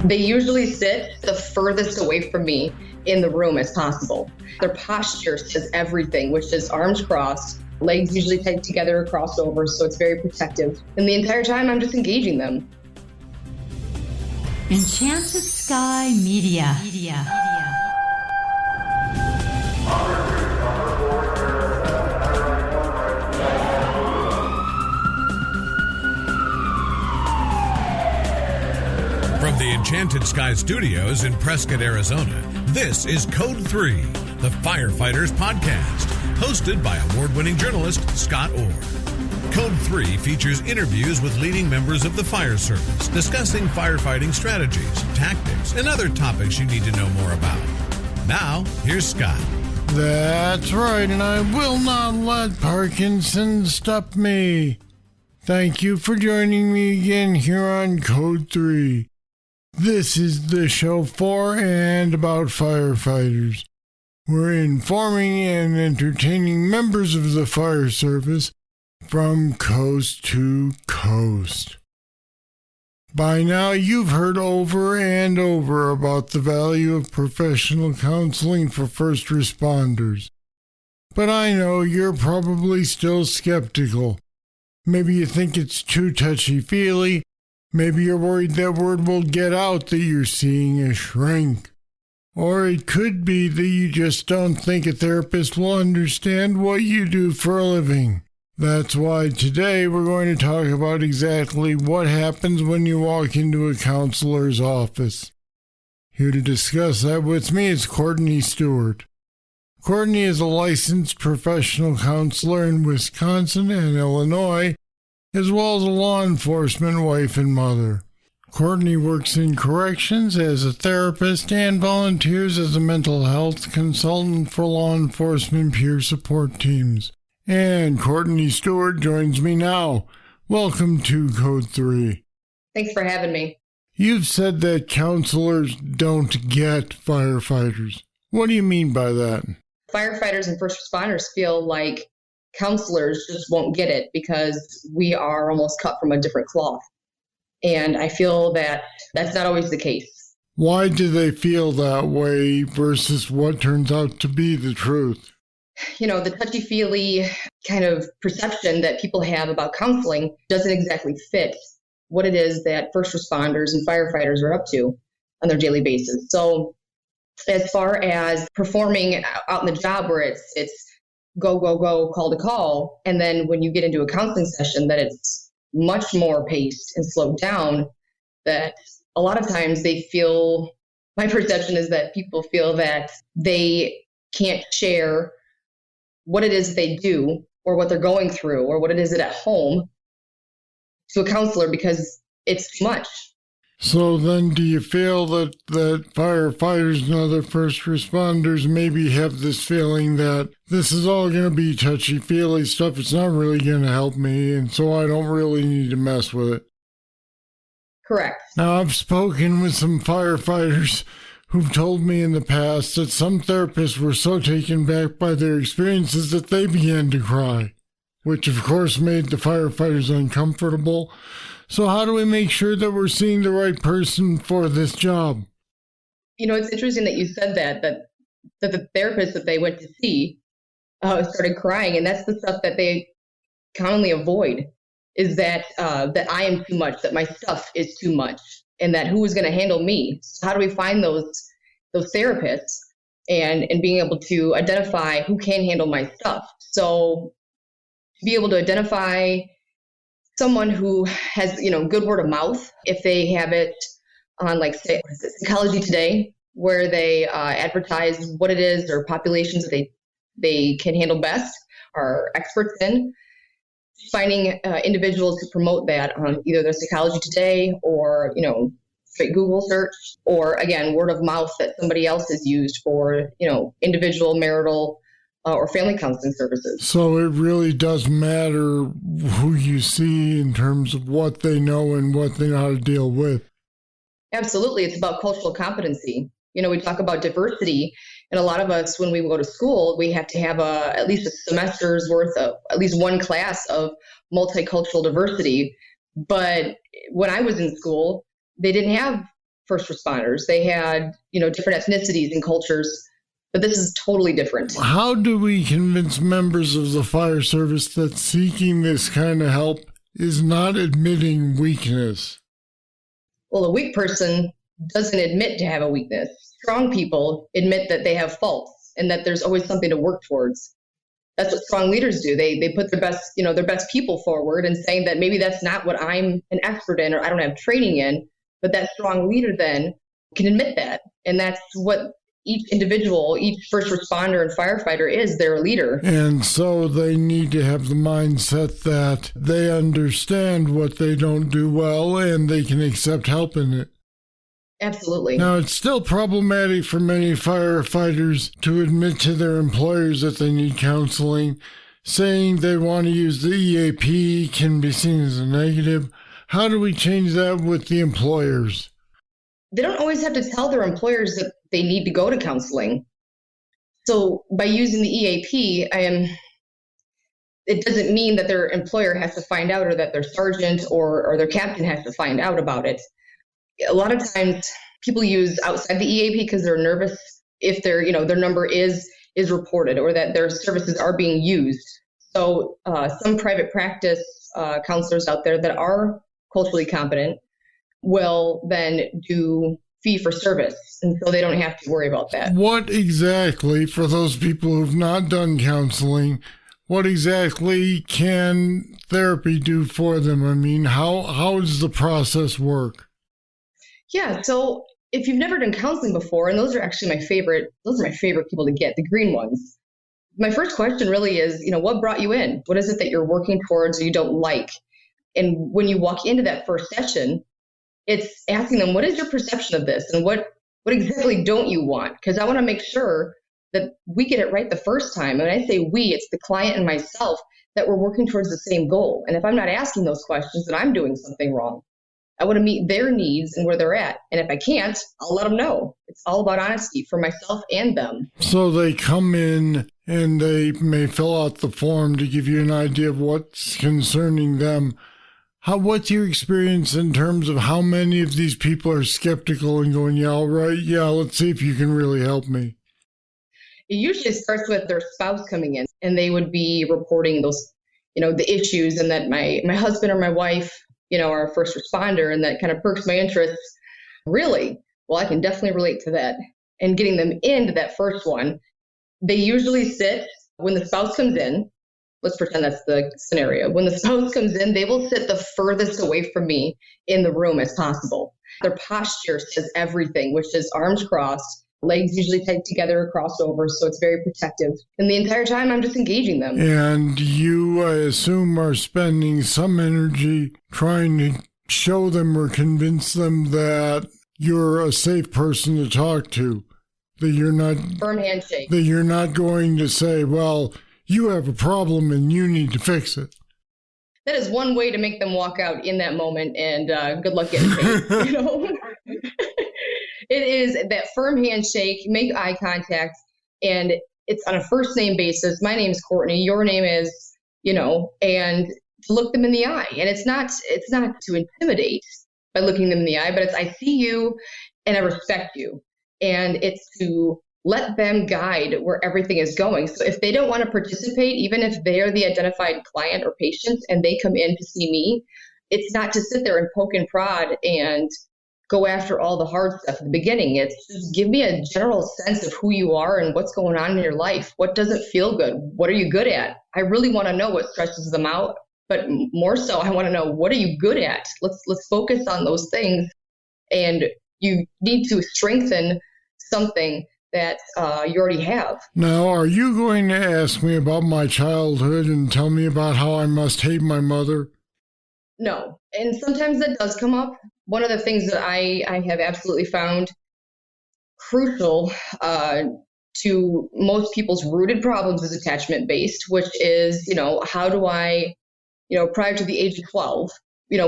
They usually sit the furthest away from me in the room as possible. Their posture says everything, which is arms crossed, legs usually tight together, crossed over, so it's very protective. And the entire time, I'm just engaging them. Enchanted Sky Media. From the Enchanted Sky Studios in Prescott, Arizona, this is Code 3, the Firefighters podcast, hosted by award-winning journalist Scott Orr. Code 3 features interviews with leading members of the fire service, discussing firefighting strategies, tactics, and other topics you need to know more about. Now, here's Scott. That's right, and I will not let Parkinson's stop me. Thank you for joining me again here on Code 3. This is the show for and about firefighters. We're informing and entertaining members of the fire service from coast to coast. By now, you've heard over and over about the value of professional counseling for first responders. But I know you're probably still skeptical. Maybe you think it's too touchy-feely. Maybe you're worried that word will get out that you're seeing a shrink. Or it could be that you just don't think a therapist will understand what you do for a living. That's why today we're going to talk about exactly what happens when you walk into a counselor's office. Here to discuss that with me is Courtney Stewart. Courtney is a licensed professional counselor in Wisconsin and Illinois, as well as a law enforcement wife and mother. Courtney works in corrections as a therapist and volunteers as a mental health consultant for law enforcement peer support teams. And Courtney Stewart joins me now. Welcome to Code 3. Thanks for having me. You've said that counselors don't get firefighters. What do you mean by that? Firefighters and first responders feel like counselors just won't get it because we are almost cut from a different cloth. And I feel that that's not always the case. Why do they feel that way versus what turns out to be the truth? You know, the touchy-feely kind of perception that people have about counseling doesn't exactly fit what it is that first responders and firefighters are up to on their daily basis. So as far as performing out in the job where it's go, go, go, call to call, and then when you get into a counseling session that it's much more paced and slowed down, that a lot of times they feel, my perception is that people feel that they can't share what it is they do or what they're going through or what it is at home to a counselor because it's too much. So then do you feel that firefighters and other first responders maybe have this feeling that this is all going to be touchy-feely stuff, it's not really going to help me, and so I don't really need to mess with it? Correct. Now, I've spoken with some firefighters who've told me in the past that some therapists were so taken back by their experiences that they began to cry, which of course made the firefighters uncomfortable. So how do we make sure that we're seeing the right person for this job? You know, it's interesting that you said that the therapist that they went to see started crying, and that's the stuff that they commonly avoid, is that I am too much, that my stuff is too much, and that who is going to handle me? So how do we find those therapists and being able to identify who can handle my stuff? So to be able to identify someone who has, good word of mouth, if they have it on, like, say, Psychology Today, where they advertise what it is or populations that they can handle best, are experts in, finding individuals who promote that on either their Psychology Today or, straight Google search, or, again, word of mouth that somebody else has used for, individual, marital, or family counseling services. So it really does matter who you see in terms of what they know and what they know how to deal with. Absolutely. It's about cultural competency. We talk about diversity, and a lot of us, when we go to school, we have to have at least a semester's worth of at least one class of multicultural diversity. But when I was in school, they didn't have first responders. They had, different ethnicities and cultures, but this is totally different. How do we convince members of the fire service that seeking this kind of help is not admitting weakness? Well, a weak person doesn't admit to have a weakness. Strong people admit that they have faults and that there's always something to work towards. That's what strong leaders do. They put their best people forward and saying that maybe that's not what I'm an expert in or I don't have training in, but that strong leader then can admit that. And that's what each individual, each first responder and firefighter is, their leader. And so they need to have the mindset that they understand what they don't do well and they can accept help in it. Absolutely. Now, it's still problematic for many firefighters to admit to their employers that they need counseling. Saying they want to use the EAP can be seen as a negative. How do we change that with the employers? They don't always have to tell their employers that they need to go to counseling. So by using the EAP, it doesn't mean that their employer has to find out or that their sergeant or their captain has to find out about it. A lot of times people use outside the EAP because they're nervous if their number is reported or that their services are being used. So some private practice counselors out there that are culturally competent will then do fee for service. And so they don't have to worry about that. What exactly, for those people who've not done counseling, what exactly can therapy do for them? I mean, how does the process work? Yeah, so if you've never done counseling before, and those are my favorite people to get, the green ones. My first question really is, what brought you in? What is it that you're working towards or you don't like? And when you walk into that first session, it's asking them, what is your perception of this? And what exactly don't you want? Because I want to make sure that we get it right the first time. And when I say we, it's the client and myself, that we're working towards the same goal. And if I'm not asking those questions, then I'm doing something wrong. I want to meet their needs and where they're at. And if I can't, I'll let them know. It's all about honesty for myself and them. So they come in and they may fill out the form to give you an idea of what's concerning them. What's your experience in terms of how many of these people are skeptical and going, yeah, all right, yeah, let's see if you can really help me? It usually starts with their spouse coming in and they would be reporting those, the issues and that my husband or my wife, are a first responder, and that kind of perks my interest. Really? Well, I can definitely relate to that. And getting them into that first one, they usually sit when the spouse comes in. Let's pretend that's the scenario. When the spouse comes in, they will sit the furthest away from me in the room as possible. Their posture says everything, which is arms crossed, legs usually tight together, crossed over, so it's very protective. And the entire time, I'm just engaging them. And you, I assume, are spending some energy trying to show them or convince them that you're a safe person to talk to, that you're not... Firm handshake. That you're not going to say, well, you have a problem and you need to fix it. That is one way to make them walk out in that moment, and good luck getting paid, It is that firm handshake, make eye contact, and it's on a first name basis. My name is Courtney, your name is, and to look them in the eye. And it's not to intimidate by looking them in the eye, but it's I see you and I respect you. And it's to let them guide where everything is going. So if they don't want to participate, even if they're the identified client or patient and they come in to see me, it's not to sit there and poke and prod and go after all the hard stuff at the beginning. It's just give me a general sense of who you are and what's going on in your life. What doesn't feel good? What are you good at? I really want to know what stresses them out, but more so, I want to know, what are you good at? Let's focus on those things. And you need to strengthen something that you already have. Now, are you going to ask me about my childhood and tell me about how I must hate my mother? No. And sometimes that does come up. One of the things that I have absolutely found crucial to most people's rooted problems is attachment-based, which is, how do I, prior to the age of 12,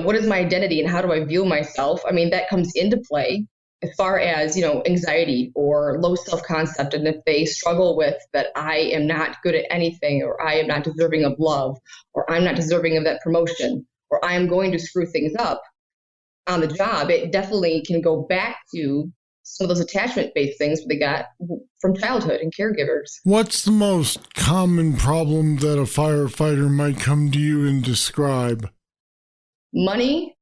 what is my identity and how do I view myself? I mean, that comes into play as far as, anxiety or low self-concept. And if they struggle with that, I am not good at anything, or I am not deserving of love, or I'm not deserving of that promotion, or I'm going to screw things up. on the job, it definitely can go back to some of those attachment-based things they got from childhood and caregivers. What's the most common problem that a firefighter might come to you and describe? Money,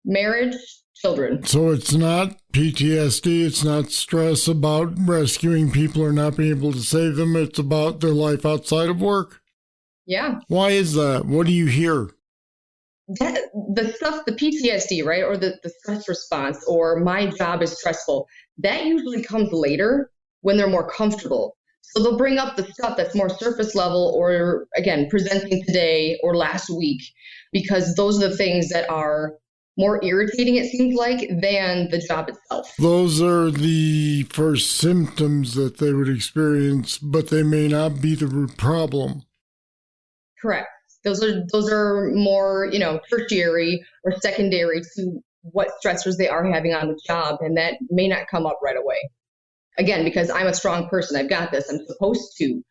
marriage, children. So it's not PTSD, it's not stress about rescuing people or not being able to save them, it's about their life outside of work? Yeah. Why is that? What do you hear? The PTSD, right, or the stress response, or my job is stressful, that usually comes later when they're more comfortable. So they'll bring up the stuff that's more surface level, or again, presenting today or last week, because those are the things that are more irritating, it seems like, than the job itself. Those are the first symptoms that they would experience, but they may not be the root problem. Correct. Those are more, tertiary or secondary to what stressors they are having on the job, and that may not come up right away. Again, because I'm a strong person, I've got this, I'm supposed to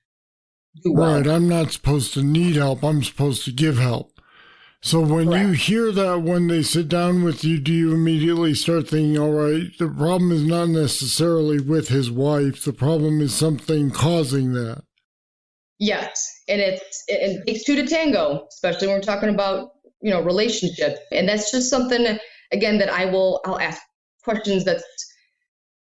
do well. Right, I'm not supposed to need help, I'm supposed to give help. So when Correct. you hear that, when they sit down with you, do you immediately start thinking, all right, the problem is not necessarily with his wife, the problem is something causing that? Yes, and it takes two to tango, especially when we're talking about, relationships. And that's just something, again, that I'll ask questions that's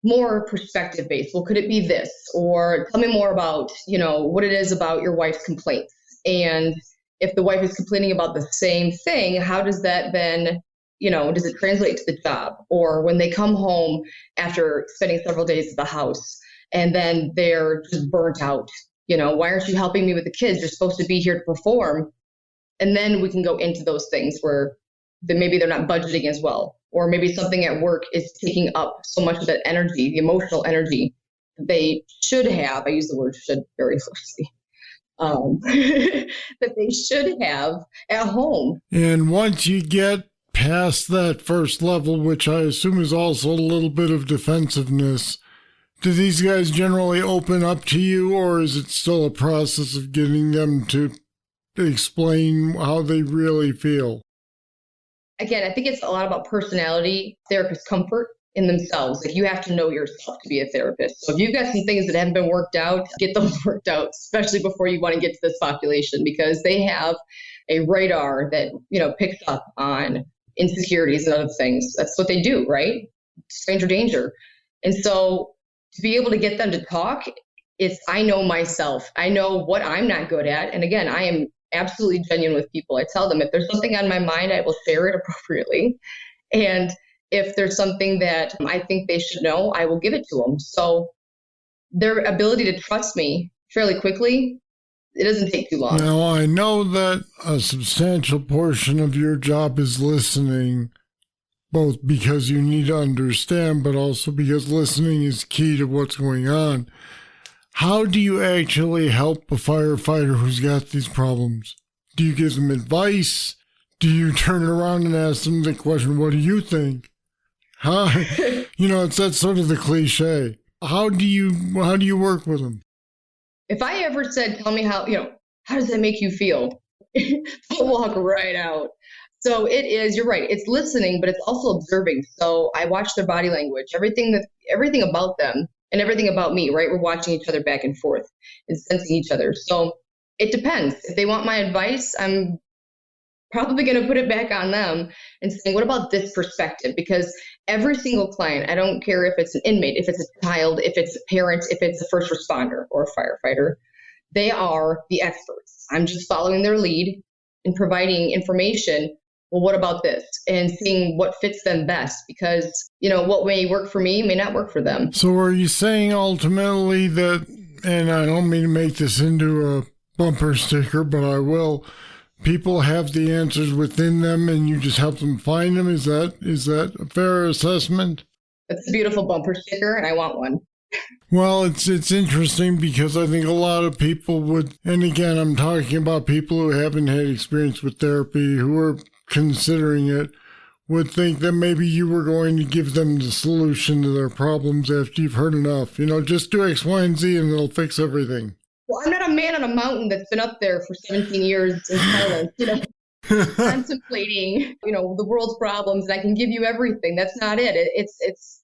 more perspective based. Well, could it be this? Or tell me more about, what it is about your wife's complaints. And if the wife is complaining about the same thing, how does that then, does it translate to the job? Or when they come home after spending several days at the house and then they're just burnt out, why aren't you helping me with the kids? You're supposed to be here to perform. And then we can go into those things where maybe they're not budgeting as well. Or maybe something at work is taking up so much of that energy, the emotional energy that they should have. I use the word should very loosely. That they should have at home. And once you get past that first level, which I assume is also a little bit of defensiveness, do these guys generally open up to you, or is it still a process of getting them to explain how they really feel? Again, I think it's a lot about personality, therapist comfort in themselves. Like, you have to know yourself to be a therapist. So if you've got some things that haven't been worked out, get those worked out, especially before you want to get to this population, because they have a radar that, picks up on insecurities and other things. That's what they do, right? Stranger danger. And so to be able to get them to talk, I know myself. I know what I'm not good at. And again, I am absolutely genuine with people. I tell them if there's something on my mind, I will share it appropriately. And if there's something that I think they should know, I will give it to them. So their ability to trust me fairly quickly, it doesn't take too long. Now, I know that a substantial portion of your job is listening, both because you need to understand, but also because listening is key to what's going on. How do you actually help a firefighter who's got these problems? Do you give them advice? Do you turn around and ask them the question, what do you think? It's that sort of the cliche. How do you work with them? If I ever said, tell me how does that make you feel? I'll walk right out. So it is, you're right. It's listening, but it's also observing. So I watch their body language, everything about them and everything about me, right? We're watching each other back and forth and sensing each other. So it depends. If they want my advice, I'm probably going to put it back on them and saying, what about this perspective? Because every single client, I don't care if it's an inmate, if it's a child, if it's a parent, if it's a first responder or a firefighter, they are the experts. I'm just following their lead and providing information. Well, what about this? And seeing what fits them best, because, what may work for me may not work for them. So are you saying ultimately that, and I don't mean to make this into a bumper sticker, but I will, people have the answers within them and you just help them find them? Is that a fair assessment? That's a beautiful bumper sticker, and I want one. Well, it's interesting because I think a lot of people would, and again, I'm talking about people who haven't had experience with therapy, who are considering it, would think that maybe you were going to give them the solution to their problems after you've heard enough. Just do X, Y, and Z and it'll fix everything. Well, I'm not a man on a mountain that's been up there for 17 years in silence, contemplating, the world's problems, and I can give you everything. That's not it. It's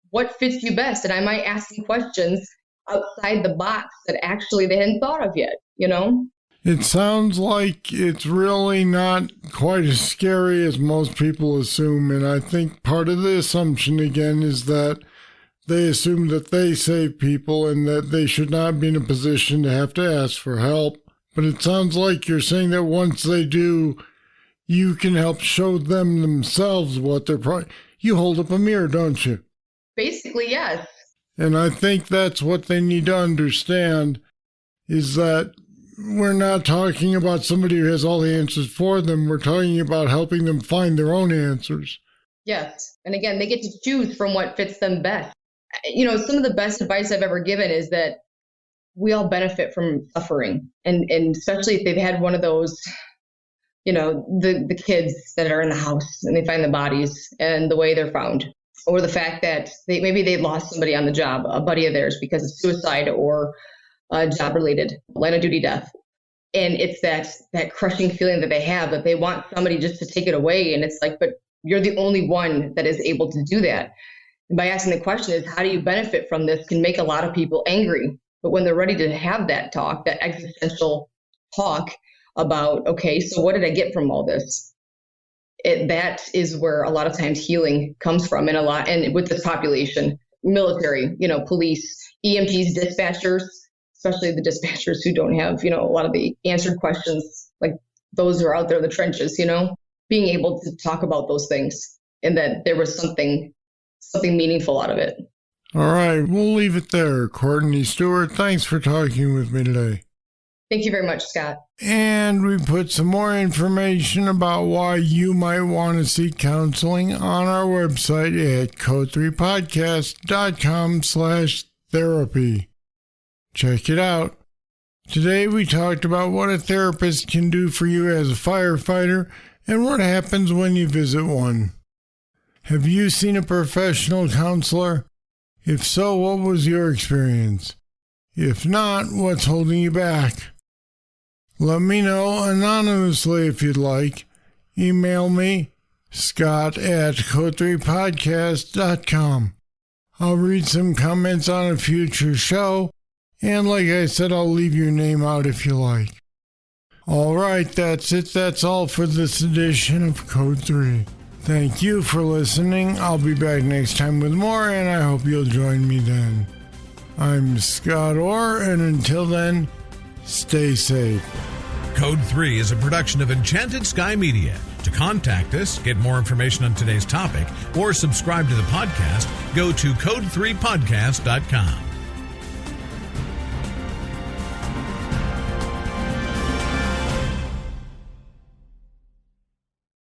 what fits you best. And I might ask some questions outside the box that actually they hadn't thought of yet, It sounds like it's really not quite as scary as most people assume. And I think part of the assumption, again, is that they assume that they save people and that they should not be in a position to have to ask for help. But it sounds like you're saying that once they do, you can help show them themselves what they're You hold up a mirror, don't you? Basically, yes. And I think that's what they need to understand, is that we're not talking about somebody who has all the answers for them. We're talking about helping them find their own answers. Yes. And again, they get to choose from what fits them best. Some of the best advice I've ever given is that we all benefit from suffering. And especially if they've had one of those, the kids that are in the house and they find the bodies and the way they're found. Or the fact that maybe they lost somebody on the job, a buddy of theirs, because of suicide or job-related line of duty death. And it's that crushing feeling that they have, that they want somebody just to take it away. And it's like, but you're the only one that is able to do that. And by asking the question is, how do you benefit from this, can make a lot of people angry. But when they're ready to have that talk, that existential talk about, okay, so what did I get from all this? That is where a lot of times healing comes from, and with this population, military, police, EMTs, dispatchers, especially the dispatchers who don't have, a lot of the answered questions, like those who are out there in the trenches, being able to talk about those things and that there was something meaningful out of it. All right, we'll leave it there. Courtney, Stewart, thanks for talking with me today. Thank you very much, Scott. And we put some more information about why you might want to seek counseling on our website at code3podcast.com/therapy. Check it out. Today we talked about what a therapist can do for you as a firefighter and what happens when you visit one. Have you seen a professional counselor? If so, what was your experience? If not, what's holding you back? Let me know anonymously if you'd like. Email me, scott@code3podcast.com. I'll read some comments on a future show, and like I said, I'll leave your name out if you like. All right, that's it. That's all for this edition of Code 3. Thank you for listening. I'll be back next time with more, and I hope you'll join me then. I'm Scott Orr, and until then, stay safe. Code 3 is a production of Enchanted Sky Media. To contact us, get more information on today's topic, or subscribe to the podcast, go to code3podcast.com.